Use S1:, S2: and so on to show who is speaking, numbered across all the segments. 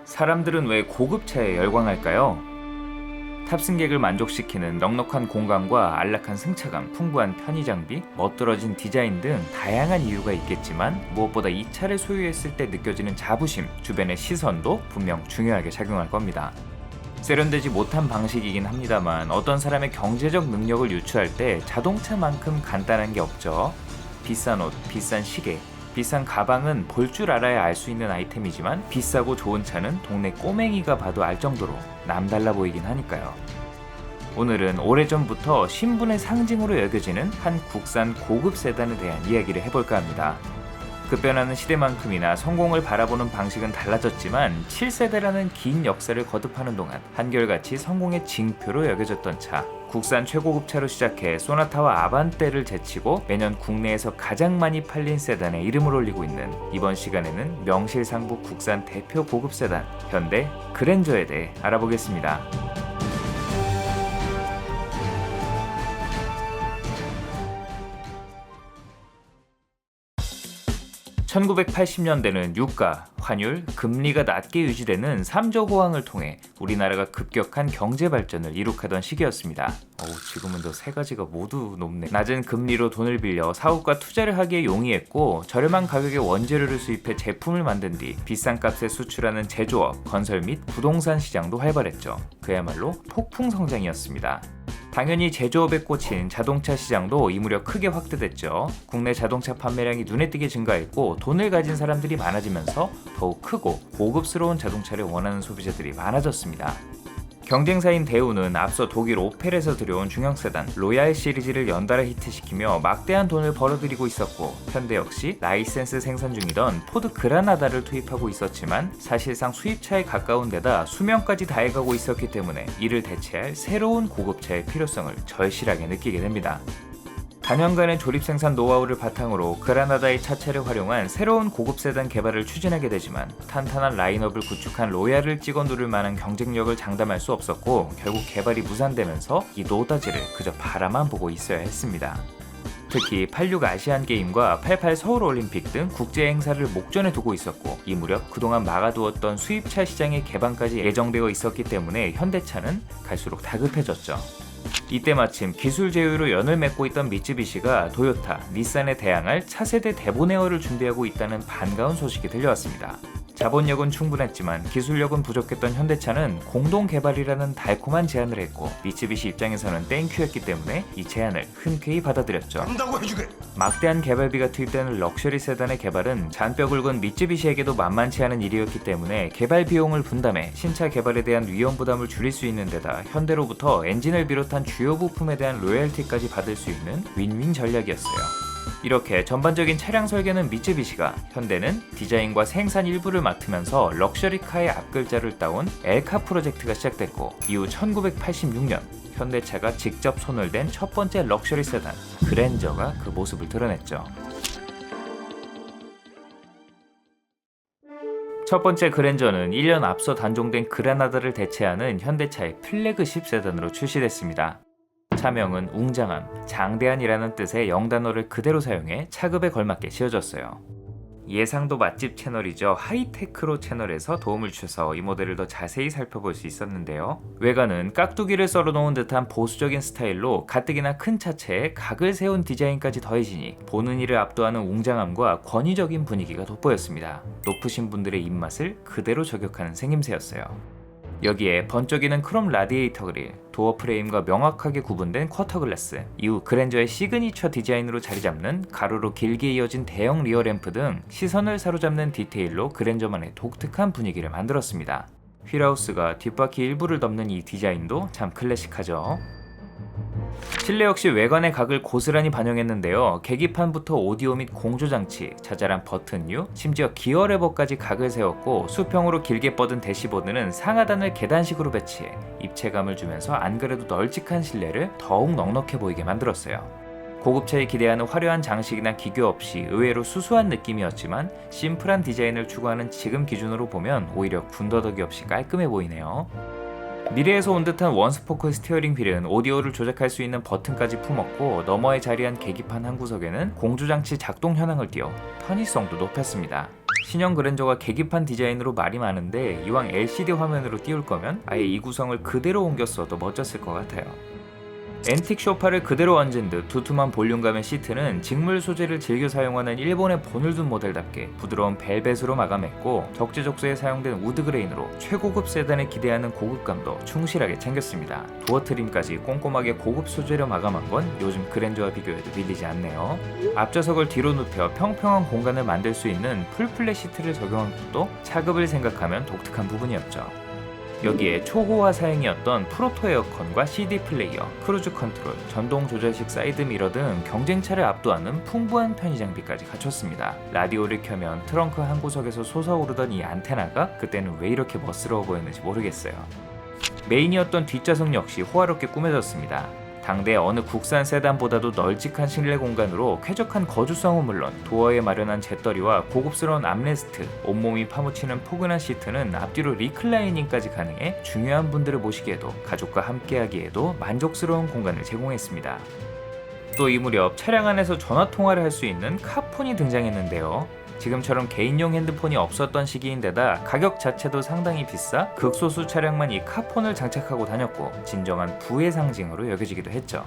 S1: 사람들은 왜 고급차에 열광할까요? 탑승객을 만족시키는 넉넉한 공간과 안락한 승차감, 풍부한 편의 장비, 멋들어진 디자인 등 다양한 이유가 있겠지만 무엇보다 이 차를 소유했을 때 느껴지는 자부심, 주변의 시선도 분명 중요하게 작용할 겁니다. 세련되지 못한 방식이긴 합니다만 어떤 사람의 경제적 능력을 유추할 때 자동차만큼 간단한 게 없죠. 비싼 옷, 비싼 시계, 비싼 가방은 볼 줄 알아야 알 수 있는 아이템이지만 비싸고 좋은 차는 동네 꼬맹이가 봐도 알 정도로 남달라 보이긴 하니까요. 오늘은 오래전부터 신분의 상징으로 여겨지는 한 국산 고급 세단에 대한 이야기를 해볼까 합니다. 급변하는 시대만큼이나 성공을 바라보는 방식은 달라졌지만 7세대라는 긴 역사를 거듭하는 동안 한결같이 성공의 징표로 여겨졌던 차, 국산 최고급 차로 시작해 소나타와 아반떼를 제치고 매년 국내에서 가장 많이 팔린 세단에 이름을 올리고 있는 이번 시간에는 명실상부 국산 대표 고급 세단 현대 그랜저에 대해 알아보겠습니다. 1980년대는 유가, 환율, 금리가 낮게 유지되는 3조 호황을 통해 우리나라가 급격한 경제 발전을 이룩하던 시기였습니다. 지금은 저 세 가지가 모두 높네. 낮은 금리로 돈을 빌려 사업과 투자를 하기에 용이했고 저렴한 가격의 원재료를 수입해 제품을 만든 뒤 비싼 값에 수출하는 제조업, 건설 및 부동산 시장도 활발했죠. 그야말로 폭풍 성장이었습니다. 당연히 제조업에 꽂힌 자동차 시장도 이 무렵 크게 확대됐죠. 국내 자동차 판매량이 눈에 띄게 증가했고 돈을 가진 사람들이 많아지면서 더욱 크고 고급스러운 자동차를 원하는 소비자들이 많아졌습니다. 경쟁사인 대우는 앞서 독일 오펠에서 들여온 중형 세단 로얄 시리즈를 연달아 히트시키며 막대한 돈을 벌어들이고 있었고 현대 역시 라이센스 생산 중이던 포드 그라나다를 투입하고 있었지만 사실상 수입차에 가까운 데다 수명까지 다해가고 있었기 때문에 이를 대체할 새로운 고급차의 필요성을 절실하게 느끼게 됩니다. 단연간의 조립 생산 노하우를 바탕으로 그라나다의 차체를 활용한 새로운 고급 세단 개발을 추진하게 되지만 탄탄한 라인업을 구축한 로얄을 찍어 누를 만한 경쟁력을 장담할 수 없었고 결국 개발이 무산되면서 이 노다지를 그저 바라만 보고 있어야 했습니다. 특히 86 아시안게임과 88 서울올림픽 등 국제 행사를 목전에 두고 있었고 이 무렵 그동안 막아두었던 수입차 시장의 개방까지 예정되어 있었기 때문에 현대차는 갈수록 다급해졌죠. 이때 마침 기술 제휴로 연을 맺고 있던 미쯔비시가 도요타, 닛산에 대항할 차세대 대보네어를 준비하고 있다는 반가운 소식이 들려왔습니다. 자본력은 충분했지만 기술력은 부족했던 현대차는 공동 개발이라는 달콤한 제안을 했고 미쯔비시 입장에서는 땡큐였기 때문에 이 제안을 흔쾌히 받아들였죠. 막대한 개발비가 투입되는 럭셔리 세단의 개발은 잔뼈 굵은 미쯔비시에게도 만만치 않은 일이었기 때문에 개발 비용을 분담해 신차 개발에 대한 위험 부담을 줄일 수 있는 데다 현대로부터 엔진을 비롯한 주요 부품에 대한 로열티까지 받을 수 있는 윈윈 전략이었어요. 이렇게 전반적인 차량 설계는 미쯔비시가, 현대는 디자인과 생산 일부를 맡으면서 럭셔리카의 앞글자를 따온 엘카 프로젝트가 시작됐고 이후 1986년 현대차가 직접 손을 댄 첫 번째 럭셔리 세단 그랜저가 그 모습을 드러냈죠. 첫 번째 그랜저는 1년 앞서 단종된 그라나다를 대체하는 현대차의 플래그십 세단으로 출시됐습니다. 차명은 웅장함, 장대한이라는 뜻의 영단어를 그대로 사용해 차급에 걸맞게 지어졌어요. 예상도 맛집 채널이죠. 하이테크로 채널에서 도움을 주셔서 이 모델을 더 자세히 살펴볼 수 있었는데요. 외관은 깍두기를 썰어놓은 듯한 보수적인 스타일로 가뜩이나 큰 차체에 각을 세운 디자인까지 더해지니 보는 이를 압도하는 웅장함과 권위적인 분위기가 돋보였습니다. 높으신 분들의 입맛을 그대로 저격하는 생김새였어요. 여기에 번쩍이는 크롬 라디에이터 그릴, 도어 프레임과 명확하게 구분된 쿼터 글라스, 이후 그랜저의 시그니처 디자인으로 자리잡는 가로로 길게 이어진 대형 리어 램프 등 시선을 사로잡는 디테일로 그랜저만의 독특한 분위기를 만들었습니다. 휠하우스가 뒷바퀴 일부를 덮는 이 디자인도 참 클래식하죠. 실내 역시 외관의 각을 고스란히 반영했는데요. 계기판부터 오디오 및 공조장치, 자잘한 버튼류, 심지어 기어 레버까지 각을 세웠고 수평으로 길게 뻗은 대시보드는 상하단을 계단식으로 배치해 입체감을 주면서 안 그래도 널찍한 실내를 더욱 넉넉해 보이게 만들었어요. 고급차에 기대하는 화려한 장식이나 기교 없이 의외로 수수한 느낌이었지만 심플한 디자인을 추구하는 지금 기준으로 보면 오히려 군더더기 없이 깔끔해 보이네요. 미래에서 온 듯한 원스포크 스티어링 휠은 오디오를 조작할 수 있는 버튼까지 품었고 너머에 자리한 계기판 한 구석에는 공조장치 작동 현황을 띄워 편의성도 높였습니다. 신형 그랜저가 계기판 디자인으로 말이 많은데 이왕 LCD 화면으로 띄울 거면 아예 이 구성을 그대로 옮겼어도 멋졌을 것 같아요. 앤틱 소파를 그대로 얹은 듯 두툼한 볼륨감의 시트는 직물 소재를 즐겨 사용하는 일본의 본을 둔 모델답게 부드러운 벨벳으로 마감했고 적재적소에 사용된 우드 그레인으로 최고급 세단에 기대하는 고급감도 충실하게 챙겼습니다. 도어 트림까지 꼼꼼하게 고급 소재로 마감한 건 요즘 그랜저와 비교해도 밀리지 않네요. 앞좌석을 뒤로 눕혀 평평한 공간을 만들 수 있는 풀플랫 시트를 적용한 것도 차급을 생각하면 독특한 부분이었죠. 여기에 초호화 사양이었던 프로토 에어컨과 CD 플레이어, 크루즈 컨트롤, 전동 조절식 사이드 미러 등 경쟁차를 압도하는 풍부한 편의 장비까지 갖췄습니다. 라디오를 켜면 트렁크 한 구석에서 솟아오르던 이 안테나가 그때는 왜 이렇게 멋스러워 보였는지 모르겠어요. 메인이었던 뒷좌석 역시 호화롭게 꾸며졌습니다. 당대 어느 국산 세단보다도 널찍한 실내 공간으로 쾌적한 거주성은 물론 도어에 마련한 재떨이와 고급스러운 암레스트, 온몸이 파묻히는 포근한 시트는 앞뒤로 리클라이닝까지 가능해 중요한 분들을 모시기에도 가족과 함께하기에도 만족스러운 공간을 제공했습니다. 또 이 무렵 차량 안에서 전화통화를 할 수 있는 카폰이 등장했는데요. 지금처럼 개인용 핸드폰이 없었던 시기인데다 가격 자체도 상당히 비싸 극소수 차량만 이 카폰을 장착하고 다녔고 진정한 부의 상징으로 여겨지기도 했죠.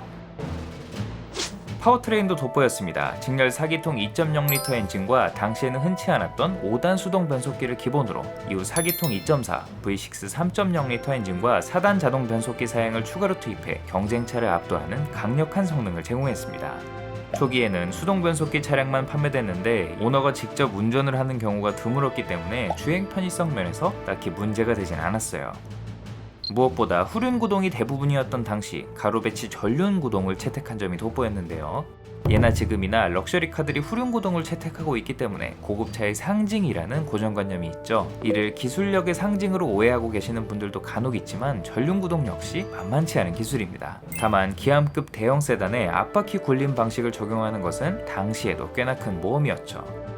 S1: 파워트레인도 돋보였습니다. 직렬 4기통 2.0L 엔진과 당시에는 흔치 않았던 5단 수동 변속기를 기본으로 이후 4기통 2.4, V6 3.0L 엔진과 4단 자동 변속기 사양을 추가로 투입해 경쟁차를 압도하는 강력한 성능을 제공했습니다. 초기에는 수동 변속기 차량만 판매됐는데 오너가 직접 운전을 하는 경우가 드물었기 때문에 주행 편의성 면에서 딱히 문제가 되진 않았어요. 무엇보다 후륜 구동이 대부분이었던 당시 가로 배치 전륜 구동을 채택한 점이 돋보였는데요. 예나 지금이나 럭셔리 카들이 후륜 구동을 채택하고 있기 때문에 고급차의 상징이라는 고정관념이 있죠. 이를 기술력의 상징으로 오해하고 계시는 분들도 간혹 있지만 전륜 구동 역시 만만치 않은 기술입니다. 다만 기암급 대형 세단에 앞바퀴 굴림 방식을 적용하는 것은 당시에도 꽤나 큰 모험이었죠.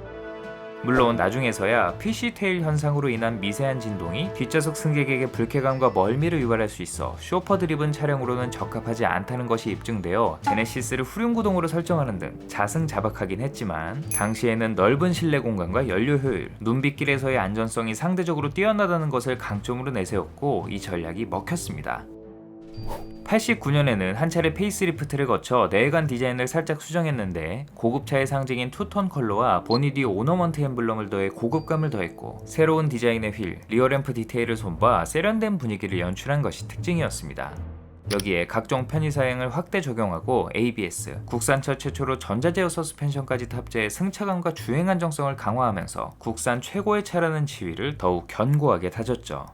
S1: 물론 나중에서야 PC 테일 현상으로 인한 미세한 진동이 뒷좌석 승객에게 불쾌감과 멀미를 유발할 수 있어 쇼퍼 드리븐 차량으로는 적합하지 않다는 것이 입증되어 제네시스를 후륜 구동으로 설정하는 등 자승자박하긴 했지만 당시에는 넓은 실내 공간과 연료 효율, 눈빗길에서의 안전성이 상대적으로 뛰어나다는 것을 강점으로 내세웠고 이 전략이 먹혔습니다. 89년에는 한 차례 페이스리프트를 거쳐 내외관 디자인을 살짝 수정했는데 고급차의 상징인 투톤 컬러와 보니 뒤 오너먼트 엠블럼을 더해 고급감을 더했고 새로운 디자인의 휠, 리어램프 디테일을 손봐 세련된 분위기를 연출한 것이 특징이었습니다. 여기에 각종 편의사양을 확대 적용하고 ABS, 국산차 최초로 전자제어 서스펜션까지 탑재해 승차감과 주행 안정성을 강화하면서 국산 최고의 차라는 지위를 더욱 견고하게 다졌죠.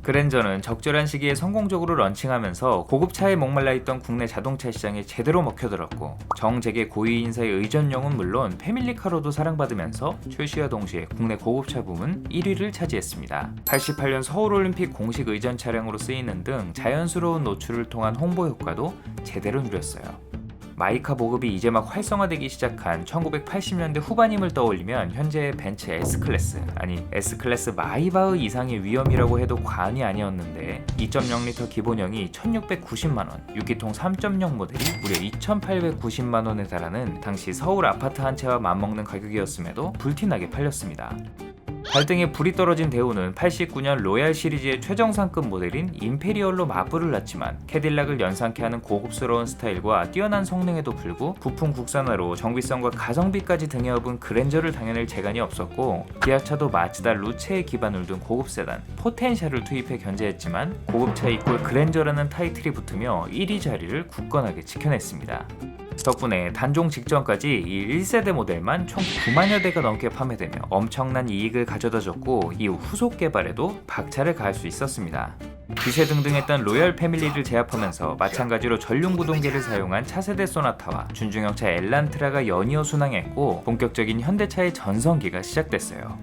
S1: 그랜저는 적절한 시기에 성공적으로 런칭하면서 고급차에 목말라 있던 국내 자동차 시장에 제대로 먹혀들었고 정재계 고위 인사의 의전용은 물론 패밀리카로도 사랑받으면서 출시와 동시에 국내 고급차 부문 1위를 차지했습니다. 88년 서울올림픽 공식 의전 차량으로 쓰이는 등 자연스러운 노출을 통한 홍보 효과도 제대로 누렸어요. 마이카 보급이 이제 막 활성화되기 시작한 1980년대 후반임을 떠올리면 현재의 벤츠 S클래스, 아니 S클래스 마이바흐 이상의 위험이라고 해도 과언이 아니었는데 2.0L 기본형이 1690만원, 6기통 3.0 모델이 무려 2890만원에 달하는 당시 서울 아파트 한 채와 맞먹는 가격이었음에도 불티나게 팔렸습니다. 발등에 불이 떨어진 대우는 89년 로얄 시리즈의 최정상급 모델인 임페리얼로 맞불을 놨지만 캐딜락을 연상케 하는 고급스러운 스타일과 뛰어난 성능에도 불구 부품 국산화로 정비성과 가성비까지 등에 업은 그랜저를 당해낼 재간이 없었고 기아차도 마츠다 루체에 기반을 둔 고급 세단 포텐셜을 투입해 견제했지만 고급차 이꼴 그랜저라는 타이틀이 붙으며 1위 자리를 굳건하게 지켜냈습니다. 덕분에 단종 직전까지 이 1세대 모델만 총 9만여 대가 넘게 판매되며 엄청난 이익을 가져다줬고 이후 후속 개발에도 박차를 가할 수 있었습니다. 기세등등했던 로열 패밀리를 제압하면서 마찬가지로 전륜구동계를 사용한 차세대 소나타와 준중형차 엘란트라가 연이어 순항했고 본격적인 현대차의 전성기가 시작됐어요.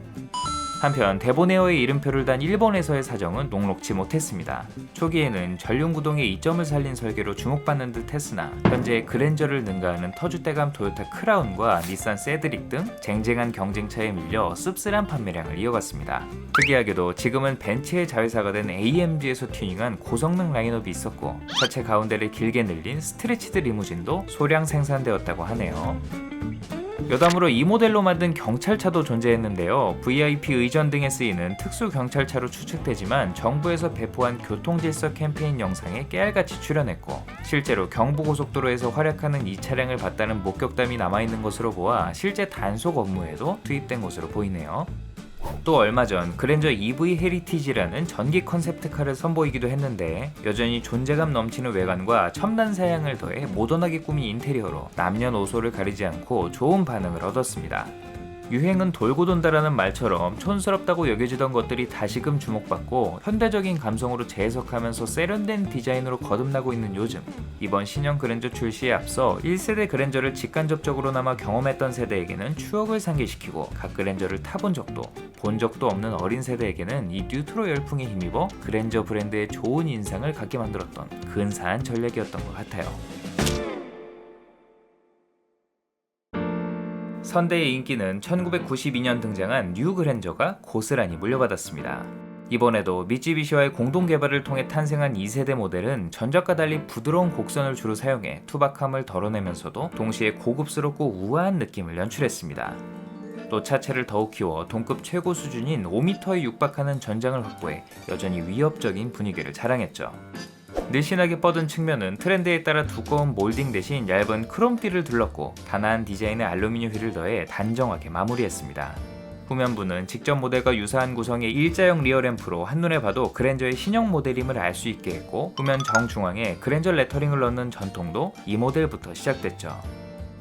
S1: 한편 데보네어의 이름표를 단 일본에서의 사정은 녹록지 못했습니다. 초기에는 전륜구동의 이점을 살린 설계로 주목받는 듯 했으나 현재 그랜저를 능가하는 터줏대감 토요타 크라운과 닛산 세드릭 등 쟁쟁한 경쟁차에 밀려 씁쓸한 판매량을 이어갔습니다. 특이하게도 지금은 벤츠의 자회사가 된 AMG에서 튜닝한 고성능 라인업이 있었고 차체 가운데를 길게 늘린 스트레치드 리무진도 소량 생산되었다고 하네요. 여담으로 이 모델로 만든 경찰차도 존재했는데요. VIP 의전 등에 쓰이는 특수 경찰차로 추측되지만 정부에서 배포한 교통질서 캠페인 영상에 깨알같이 출연했고 실제로 경부고속도로에서 활약하는 이 차량을 봤다는 목격담이 남아있는 것으로 보아 실제 단속 업무에도 투입된 것으로 보이네요. 또 얼마 전 그랜저 EV 헤리티지라는 전기 컨셉트카를 선보이기도 했는데 여전히 존재감 넘치는 외관과 첨단 사양을 더해 모던하게 꾸민 인테리어로 남녀노소를 가리지 않고 좋은 반응을 얻었습니다. 유행은 돌고 돈다라는 말처럼 촌스럽다고 여겨지던 것들이 다시금 주목받고 현대적인 감성으로 재해석하면서 세련된 디자인으로 거듭나고 있는 요즘, 이번 신형 그랜저 출시에 앞서 1세대 그랜저를 직간접적으로나마 경험했던 세대에게는 추억을 상기시키고 각 그랜저를 타본 적도 본 적도 없는 어린 세대에게는 이 뉴트로 열풍에 힘입어 그랜저 브랜드의 좋은 인상을 갖게 만들었던 근사한 전략이었던 것 같아요. 선대의 인기는 1992년 등장한 뉴 그랜저가 고스란히 물려받았습니다. 이번에도 미쯔비시와의 공동 개발을 통해 탄생한 2세대 모델은 전작과 달리 부드러운 곡선을 주로 사용해 투박함을 덜어내면서도 동시에 고급스럽고 우아한 느낌을 연출했습니다. 또 차체를 더욱 키워 동급 최고 수준인 5m에 육박하는 전장을 확보해 여전히 위협적인 분위기를 자랑했죠. 늘씬하게 뻗은 측면은 트렌드에 따라 두꺼운 몰딩 대신 얇은 크롬띠를 둘렀고 단아한 디자인의 알루미늄 휠을 더해 단정하게 마무리했습니다. 후면부는 직전 모델과 유사한 구성의 일자형 리어램프로 한눈에 봐도 그랜저의 신형 모델임을 알 수 있게 했고 후면 정중앙에 그랜저 레터링을 넣는 전통도 이 모델부터 시작됐죠.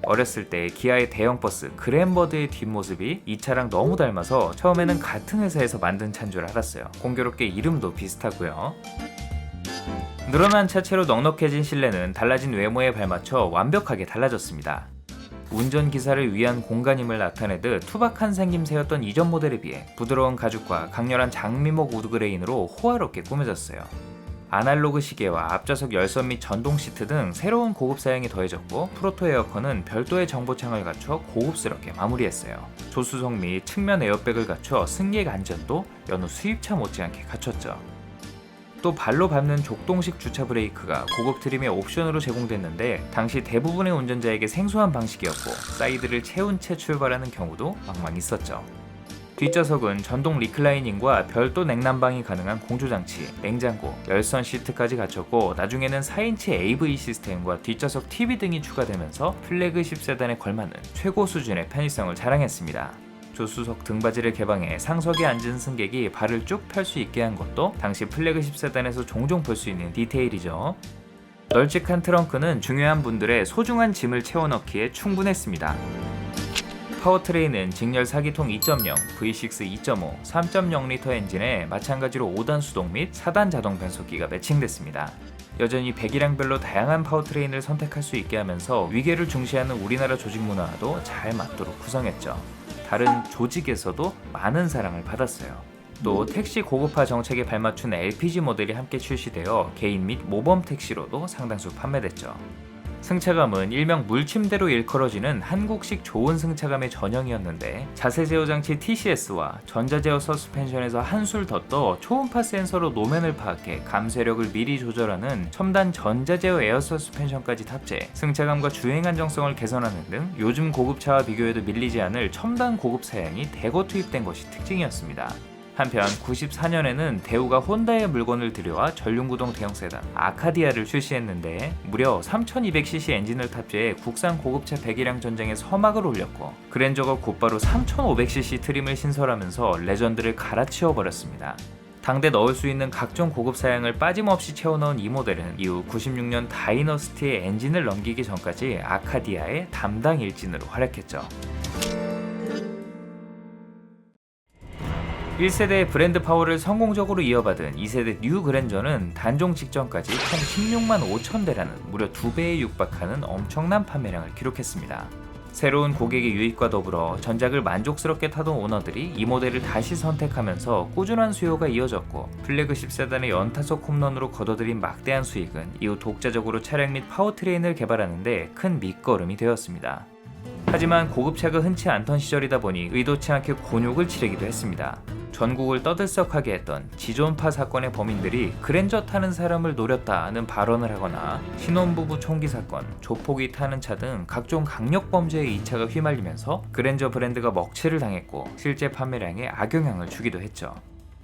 S1: 어렸을 때 기아의 대형 버스 그랜버드의 뒷모습이 이 차랑 너무 닮아서 처음에는 같은 회사에서 만든 차인 줄 알았어요. 공교롭게 이름도 비슷하고요. 늘어난 차체로 넉넉해진 실내는 달라진 외모에 발맞춰 완벽하게 달라졌습니다. 운전기사를 위한 공간임을 나타내듯 투박한 생김새였던 이전 모델에 비해 부드러운 가죽과 강렬한 장미목 우드그레인으로 호화롭게 꾸며졌어요. 아날로그 시계와 앞좌석 열선 및 전동 시트 등 새로운 고급 사양이 더해졌고 프로토 에어컨은 별도의 정보창을 갖춰 고급스럽게 마무리했어요. 조수석 및 측면 에어백을 갖춰 승객 안전도 여느 수입차 못지않게 갖췄죠. 또 발로 밟는 족동식 주차 브레이크가 고급 트림의 옵션으로 제공됐는데 당시 대부분의 운전자에게 생소한 방식이었고 사이드를 채운 채 출발하는 경우도 막막 있었죠. 뒷좌석은 전동 리클라이닝과 별도 냉난방이 가능한 공조장치, 냉장고, 열선 시트까지 갖췄고 나중에는 4인치 AV 시스템과 뒷좌석 TV 등이 추가되면서 플래그십 세단에 걸맞는 최고 수준의 편의성을 자랑했습니다. 조수석 등받이를 개방해 상석에 앉은 승객이 발을 쭉 펼 수 있게 한 것도 당시 플래그십 세단에서 종종 볼 수 있는 디테일이죠. 널찍한 트렁크는 중요한 분들의 소중한 짐을 채워넣기에 충분했습니다. 파워트레인은 직렬 4기통 2.0, V6 2.5, 3.0L 엔진에 마찬가지로 5단 수동 및 4단 자동 변속기가 매칭됐습니다. 여전히 배기량별로 다양한 파워트레인을 선택할 수 있게 하면서 위계를 중시하는 우리나라 조직 문화와도 잘 맞도록 구성했죠. 다른 조직에서도 많은 사랑을 받았어요. 또 택시 고급화 정책에 발맞춘 LPG 모델이 함께 출시되어 개인 및 모범 택시로도 상당수 판매됐죠. 승차감은 일명 물침대로 일컬어지는 한국식 좋은 승차감의 전형이었는데 자세 제어 장치 TCS와 전자 제어 서스펜션에서 한술 더 떠 초음파 센서로 노면을 파악해 감쇄력을 미리 조절하는 첨단 전자 제어 에어 서스펜션까지 탑재해 승차감과 주행 안정성을 개선하는 등 요즘 고급차와 비교해도 밀리지 않을 첨단 고급 사양이 대거 투입된 것이 특징이었습니다. 한편 94년에는 대우가 혼다의 물건을 들여와 전륜구동 대형 세단 아카디아를 출시했는데 무려 3200cc 엔진을 탑재해 국산 고급차 배기량 전쟁에 서막을 올렸고 그랜저가 곧바로 3500cc 트림을 신설하면서 레전드를 갈아치워 버렸습니다. 당대 넣을 수 있는 각종 고급 사양을 빠짐없이 채워넣은 이 모델은 이후 96년 다이너스티의 엔진을 넘기기 전까지 아카디아의 담당 일진으로 활약했죠. 1세대의 브랜드 파워를 성공적으로 이어받은 2세대 뉴 그랜저는 단종 직전까지 총 16만 5천 대라는 무려 2배에 육박하는 엄청난 판매량을 기록했습니다. 새로운 고객의 유입과 더불어 전작을 만족스럽게 타던 오너들이 이 모델을 다시 선택하면서 꾸준한 수요가 이어졌고, 플래그십 세단의 연타석 홈런으로 거둬들인 막대한 수익은 이후 독자적으로 차량 및 파워트레인을 개발하는 데 큰 밑거름이 되었습니다. 하지만 고급차가 흔치 않던 시절이다 보니 의도치 않게 곤욕을 치르기도 했습니다. 전국을 떠들썩하게 했던 지존파 사건의 범인들이 그랜저 타는 사람을 노렸다는 발언을 하거나 신혼부부 총기 사건, 조폭이 타는 차 등 각종 강력 범죄에 이 차가 휘말리면서 그랜저 브랜드가 먹칠을 당했고 실제 판매량에 악영향을 주기도 했죠.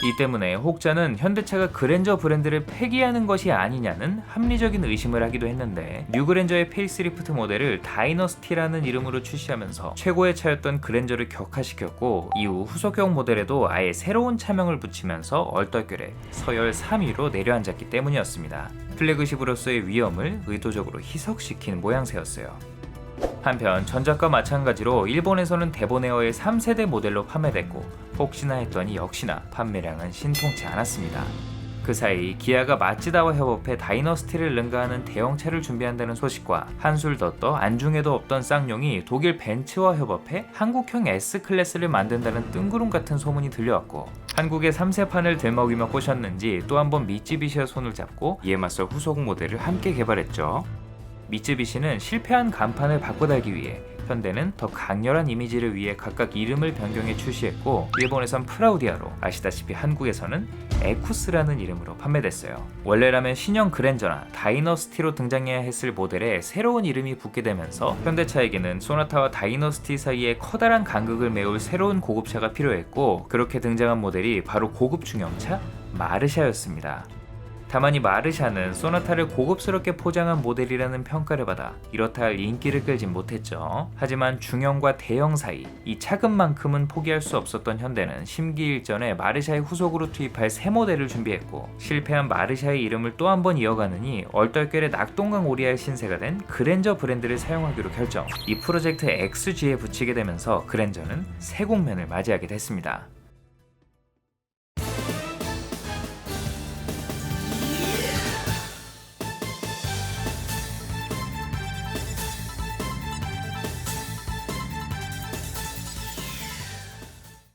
S1: 이 때문에 혹자는 현대차가 그랜저 브랜드를 폐기하는 것이 아니냐는 합리적인 의심을 하기도 했는데, 뉴그랜저의 페이스리프트 모델을 다이너스티라는 이름으로 출시하면서 최고의 차였던 그랜저를 격화시켰고, 이후 후속형 모델에도 아예 새로운 차명을 붙이면서 얼떨결에 서열 3위로 내려앉았기 때문이었습니다. 플래그십으로서의 위험을 의도적으로 희석시킨 모양새였어요. 한편 전작과 마찬가지로 일본에서는 데보네어의 3세대 모델로 판매됐고, 혹시나 했더니 역시나 판매량은 신통치 않았습니다. 그 사이 기아가 마츠다와 협업해 다이너스티를 능가하는 대형차를 준비한다는 소식과 한술 더 떠 안중에도 없던 쌍용이 독일 벤츠와 협업해 한국형 S클래스를 만든다는 뜬구름 같은 소문이 들려왔고, 한국의 3세판을 들먹이며 꼬셨는지 또 한 번 미쯔비시와 손을 잡고 이에 맞설 후속 모델을 함께 개발했죠. 미쯔비시는 실패한 간판을 바꿔달기 위해, 현대는 더 강렬한 이미지를 위해 각각 이름을 변경해 출시했고, 일본에선 프라우디아로, 아시다시피 한국에서는 에쿠스라는 이름으로 판매됐어요. 원래라면 신형 그랜저나 다이너스티로 등장해야 했을 모델에 새로운 이름이 붙게 되면서 현대차에게는 소나타와 다이너스티 사이에 커다란 간극을 메울 새로운 고급차가 필요했고, 그렇게 등장한 모델이 바로 고급 중형차 마르샤였습니다. 다만 이 마르샤는 소나타를 고급스럽게 포장한 모델이라는 평가를 받아 이렇다 할 인기를 끌진 못했죠. 하지만 중형과 대형 사이 이 차급만큼은 포기할 수 없었던 현대는 심기일전에 마르샤의 후속으로 투입할 새 모델을 준비했고, 실패한 마르샤의 이름을 또 한 번 이어가느니 얼떨결에 낙동강 오리알 신세가 된 그랜저 브랜드를 사용하기로 결정. 이 프로젝트 XG에 붙이게 되면서 그랜저는 새 국면을 맞이하게 됐습니다.